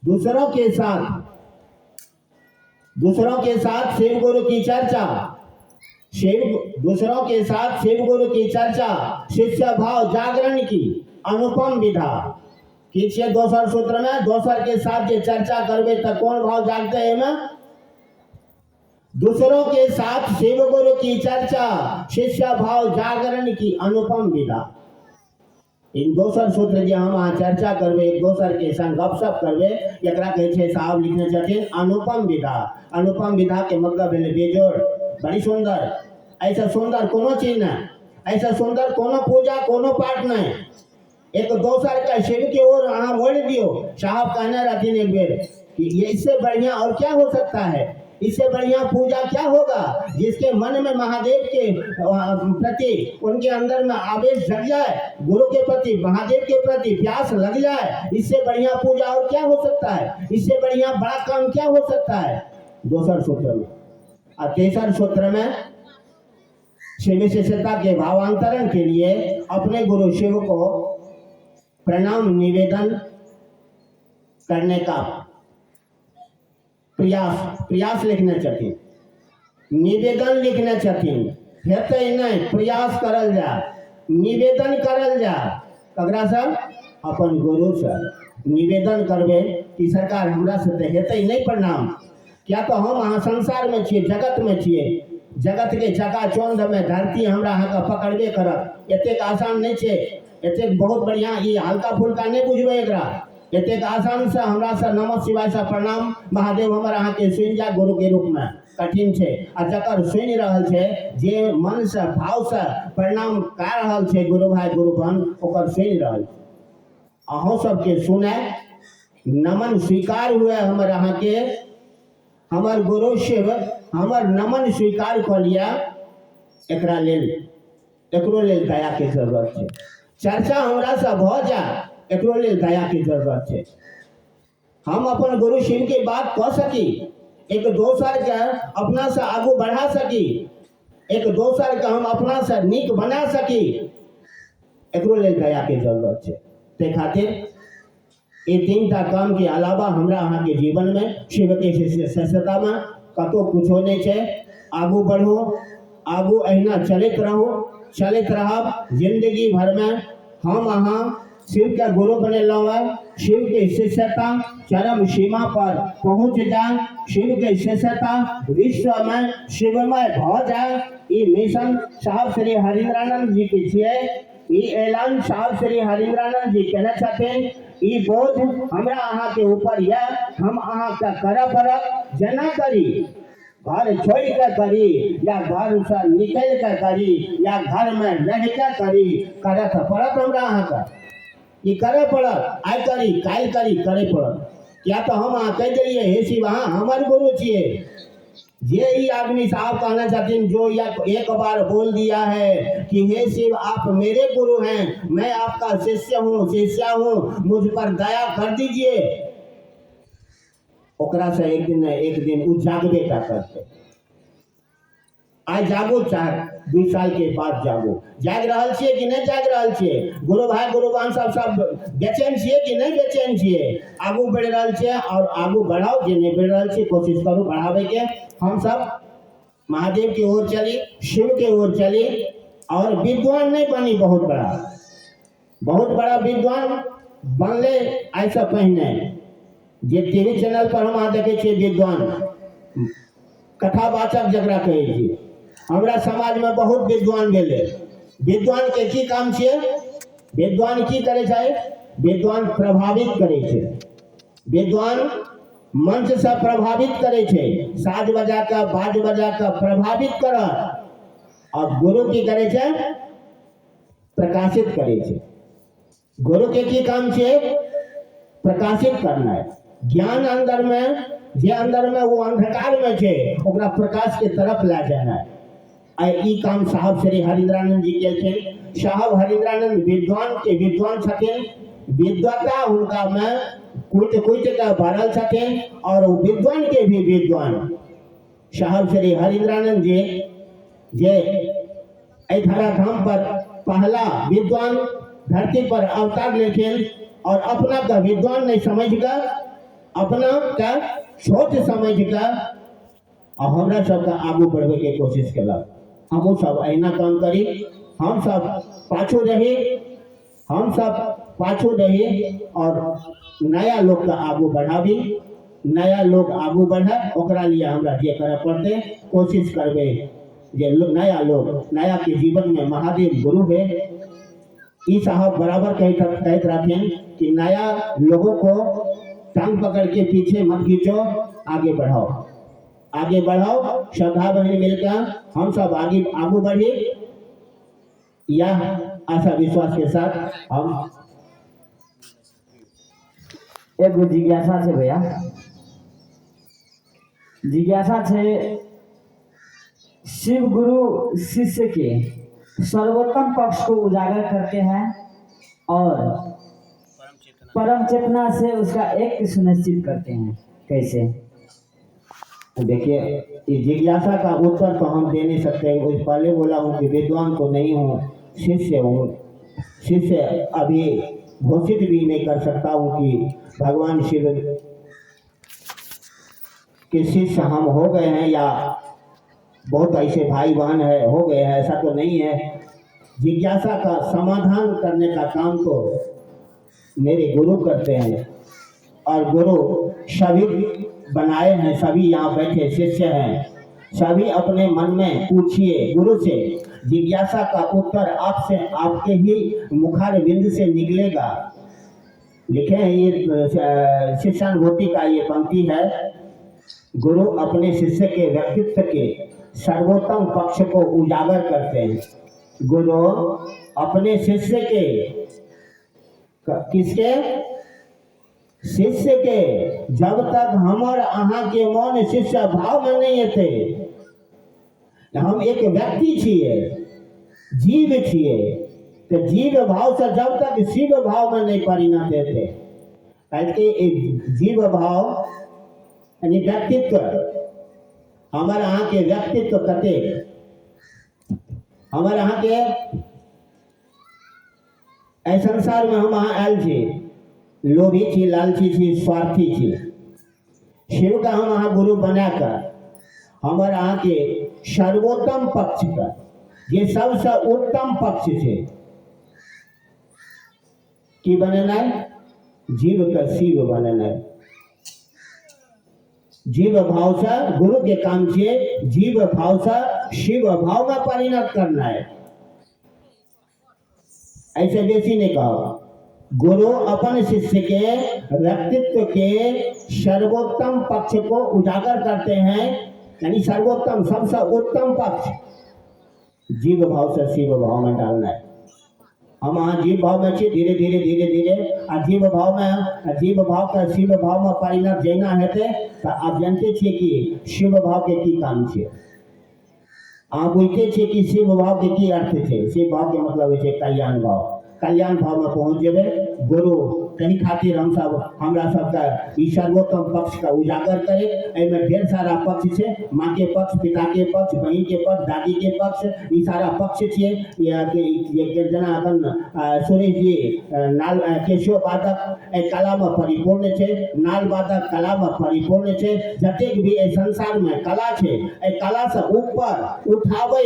दूसरों के साथ दूसरों के साथ शिव गुरु की चर्चा, शिव दूसरों के साथ शिव गुरु की चर्चा, शिष्य भाव जागरण की अनुपम विधा। किछे दोसर सूत्र में दोसर के साथ जे चर्चा करबे तो कौन भाव जागते है में? दूसरों के साथ शिव गुरु की चर्चा, शिष्य भाव जागरण की अनुपम विधा। इन दोसर सूत्र जे हम अहाँ चर्चा करबे, एक दोसर के संग गपशप करबे, एकरा कहे छे साहब लिखने छथिन अनुपम विधा। अनुपम विधा के मतलब भेले बेजोड़, बड़ी सुंदर। ऐसा सुंदर कोनो चीज नहीं, ऐसा सुंदर कोनो पूजा कोनो पाठ नहीं। एक दोसर के शिव की ओर अहाँ मोड़ दियो। साहब कहने रहती एक बेर कि ये इससे बढ़िया और क्या हो सकता है, इससे बढ़िया पूजा क्या होगा? जिसके मन में महादेव के प्रति, उनके अंदर में आवेश जग जाए, गुरु के प्रति महादेव के प्रति प्यास लग जाए, इससे बढ़िया पूजा और क्या हो सकता है? इससे बढ़िया बड़ा काम क्या हो सकता है? दूसर सूत्र में। और तीसर सूत्र में शिव विशेषता के भावांतरण के लिए अपने गुरु शिव को प्रणाम निवेदन करने का प्रयास लिखने चाहिए, निवेदन लिखने चाहिए। हेतै नहीं, प्रयास करल जा, निवेदन करल जा। ककरा से? अपन गुरु से निवेदन करबे कि सरकार हमरा से तो हेतै नहीं प्रणाम। क्या तो हम अहाँ संसार में छिए, जगत में छिए, जगत के चकाचौंध में धरती हमरा अहाँ का पकड़बे करत। एतेक आसान नहीं छे, एतेक बहुत बढ़िया ये हल्का फुल्का नहीं बुझबे एकरा। एतेक आसान से हमरा से नमः शिवाय से प्रणाम महादेव हमर अहाँ के सुनि जा गुरु के रूप में कठिन छे। आ जकर सुनि रहल छे, जे मन से भाव से प्रणाम कर रहल छे गुरु भाई गुरु बहन, ओकर सुनि रहल। अहों सबके सुने नमन स्वीकार हुए हमर अहाँ के, हमर गुरु शिव हमर नमन स्वीकार कर लिया। एकरा लेल एकरो लेल दया के जरूरत है। चर्चा हमरा से भ जा, एकरो लेल दया की जरूरत है। हम अपन गुरु शिव के बात कह सकी, एक दोसर के अपना से आगू बढ़ा सकी, एक दोसर के हम अपना से नीक बना सकी, एकरो लेल दया के जरूरत है। ते खातिर ये तीनटा काम के अलावा हमरा अहाँ के जीवन में शिव के विशेषता में कतो कुछो नहीं है। आगू बढ़ो, आगू अहिना चलित रहो, चलित रहब जिंदगी भर में। हम अहाँ शिव के गुरु बनेलौ है, शिव के शिष्यता चरम सीमा पर पहुंच जाए, शिव के शिष्यता विश्व में शिवमय भ जाए। ये मिशन साहब श्री हरिंद्रानंद जी के छे, ये ऐलान साहब श्री हरिंद्रानंद जी कहना छथिन। ये बोझ हमरा अहाँ के ऊपर या हम अहाँ का करे पड़त। जना करी घर छोड़ के करी या घर से निकल के करी या घर में रह के करी, करे तो पड़त हमरा अहाँ का। ये करे पड़त, आइ करी काल करी करे पड़त। क्या तो हम अहाँ कह दिलिए हे शिव अहाँ हमर गुरु छिए। ये ही आदमी साहब कहना चाहते हैं जो एक बार बोल दिया है कि हे शिव आप मेरे गुरु हैं, मैं आपका शिष्य हूँ, शिष्या हूँ, मुझ पर दया कर दीजिए, ओकरा से एक दिन उ जागबे का करते। आज जागो, चाहे 2 साल के बाद जागो। जाग रहल छिए कि नहीं जाग रहल छिए? गुरु भाई गुरु बहन सब बेचैन छिए कि नहीं बेचैन छिए? आगू बढ़ रहल छिए और आगू बढ़ाओ। जे नहीं बढ़ रहल छिए कोशिश करू बढ़ावे के। हम सब महादेव की ओर चली, शिव के ओर चली और विद्वान नहीं बनी बहुत बड़ा विद्वान बनले ऐसा पहने। जे टीवी चैनल पर हम अहाँ देखे छे विद्वान कथावाचक जकरा कहे छी, हमरा समाज में बहुत विद्वान भेले। विद्वान के की काम छे? विद्वान की करे छै? विद्वान प्रभावित करे छे। विद्वान मंच से प्रभावित करे छे, साज बजा के बाज बजा के प्रभावित करत। और गुरु की करे छे? प्रकाशित करे छे। गुरु के की काम छे? प्रकाशित करना है। ज्ञान अंदर में, जे अंदर में वो अंधकार में छे, ओकरा प्रकाश के तरफ ले जाना है। ई काम साहब श्री हरिंद्रानंद जी के छे। साहब हरिंद्रानंद विद्वान के विद्वान छथिन, विद्वता उनका में कुट के भरल छथिन और विद्वान के भी विद्वान। साहब श्री हरिंद्रानंद जी जे ए धराधाम पर पहला विद्वान धरती पर अवतार लेकिन और अपना का विद्वान नहीं समझ कर अपना का सोच समझ कर और हमरा सबके आगू बढ़े के कोशिश केलक। हमहूँ सब अहिना काम करी, हम सब पाछू रही, हम सब पाछू रही और नया लोग का आगू बढ़ाबी, नया लोग आगू बढ़े ओकरा लिए हमरा जे करे पड़ते कोशिश करबे जे नया लोग नया के जीवन में महादेव गुरु है। ई साहब बराबर कहते रहते कि नया लोगों को टांग पकड़ के पीछे मत खींचो, आगे बढ़ाओ, आगे बढ़ाओ। श्रद्धा बहन मिलकर हम सब आगे बढ़े, यह आशा विश्वास के साथ हम एक जिज्ञासा छे भैया, जिज्ञासा छे शिव गुरु शिष्य के सर्वोत्तम पक्ष को उजागर करते हैं और परम चेतना से उसका एक सुनिश्चित करते हैं, कैसे? देखिए, इस जिज्ञासा का उत्तर तो हम दे नहीं सकते। उस पहले बोला हूँ कि विद्वान तो नहीं हूँ, शिष्य हूँ। शिष्य अभी घोषित भी नहीं कर सकता हूँ कि भगवान शिव के शिष्य हम हो गए हैं या बहुत ऐसे भाई बहन है हो गए हैं, ऐसा तो नहीं है। जिज्ञासा का समाधान करने का काम तो मेरे गुरु करते हैं और गुरु सभी बनाए हैं, सभी यहाँ बैठे शिष्य हैं। सभी अपने मन में पूछिए गुरु से, जिज्ञासा का उत्तर आपसे आपके ही मुखार बिंद से निकलेगा। लिखे हैं ये शिष्यानुभूति का ये पंक्ति है, गुरु अपने शिष्य के व्यक्तित्व के सर्वोत्तम पक्ष को उजागर करते हैं। गुरु अपने शिष्य के किसके शिष्य के जब तक हमर अहाँ के मन शिष्य भाव में नहीं थे, हम एक व्यक्ति छिए, जीव छिए, तो जीव भाव से जब तक शिव भाव में नहीं परिणत थे, जीव भाव यानी व्यक्तित्व, हमारे यहाँ के व्यक्तित्व कते, हमारे यहाँ के एहि संसार में हम अहाँ आयल छी, लोभी छी, लालची छी, स्वार्थी छी। शिव का हम अहाँ गुरु बनाकर हमारे अहाँ के सर्वोत्तम पक्ष का ये सबसे उत्तम पक्ष है कि बनेनाय जीव का शिव बनेनाय। जीव भाव से गुरु के काम से जीव भाव से शिव भाव में परिणत करना है, ऐसे बेसी नहीं कहो। गुरु अपन शिष्य के व्यक्तित्व के सर्वोत्तम पक्ष को उजागर करते हैं, यानी सर्वोत्तम सबसे उत्तम पक्ष जीव भाव से शिव भाव में डालना है। हम यहाँ जीव भाव में धीरे धीरे धीरे धीरे आ जीव भाव का शिव भाव में परिणत जेना हेते तो आप जानते छे कि शिव भाव के की काम छे। आप बुझते छे कि शिव भाव के की अर्थ छे। शिव भाव के मतलब है कल्याण भाव। कल्याण भाव में पहुँच जेबे गुरु कहीं खातिर हम सब हमरा सबका ई सर्वोत्तम पक्ष का उजागर करे। एमें ढेर सारा पक्ष छे, माँ के पक्ष, पिता के पक्ष, बहन के पक्ष, दादी के पक्ष, ई सारा पक्ष छे। जना अपन सुरेश जी नाल केशव वादक ए कला में परिपूर्ण छे, नाल वादक कला में परिपूर्ण छे। जतेक भी ए संसार में कला छे, ए कला से ऊपर उठावे,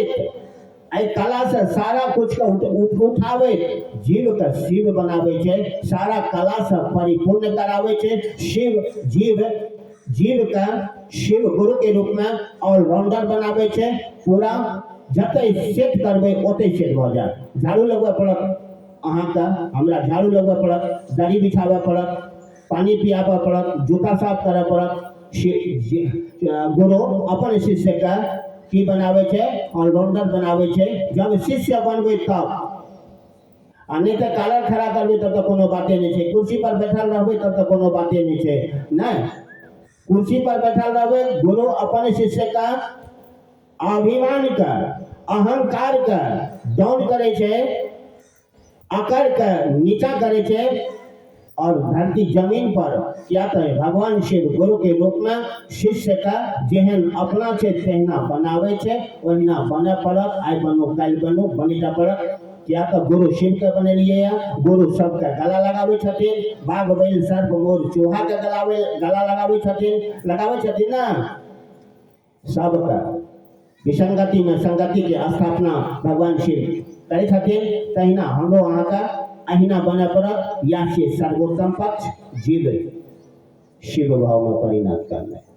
आई कला से सारा कुछ का उठावे, जीव का शिव बनावे छे, सारा कला से परिपूर्ण करावे छे। जीव का शिव गुरु के रूप में ऑलराउंडर बनावे छे। पूरा जते सेट करबे ओते सेट भ जाए। झाड़ू लगवा पड़त अहाँ का, हमरा झाड़ू लगवा पड़त, दरी बिछावा पड़त, पानी पियावा पड़त, जूता साफ करे पड़त। गुरु अपन शिष्य का की बनावे छे, ऑलराउंडर बनावे छे। जब शिष्य बनबे तब आ नहीं तो कालर खड़ा करबे तब तो कोनो बातें नहीं छे। कुर्सी पर बैठल रहबे तब तो कोनो बातें नहीं छे। नहीं, कुर्सी पर बैठल रहबे, गुरु अपन शिष्य का अभिमान का, अहंकार का डाउन करे छे, आकर का नीचा करे छे और धरती जमीन पर क्या कहे भगवान शिव गुरु के रूप में शिष्य का जेहन अपना छे तेहना बनावे छे, ओहिना बने पड़त। आई बनो काल बनो बनीटा पड़त। क्या तो गुरु शिव के बनेलिए गुरु सबका गला लगावे छथिन बाघ बैल सर्प मोर चूहा के गला लगावे छथिन ना सबका विसंगति में संगति की स्थापना भगवान शिव करे छथिन तहिना हमरो अहाँ का अहिना बने पड़त या से सर्वोत्तम पक्ष जीव शिव भाव में परिणत करना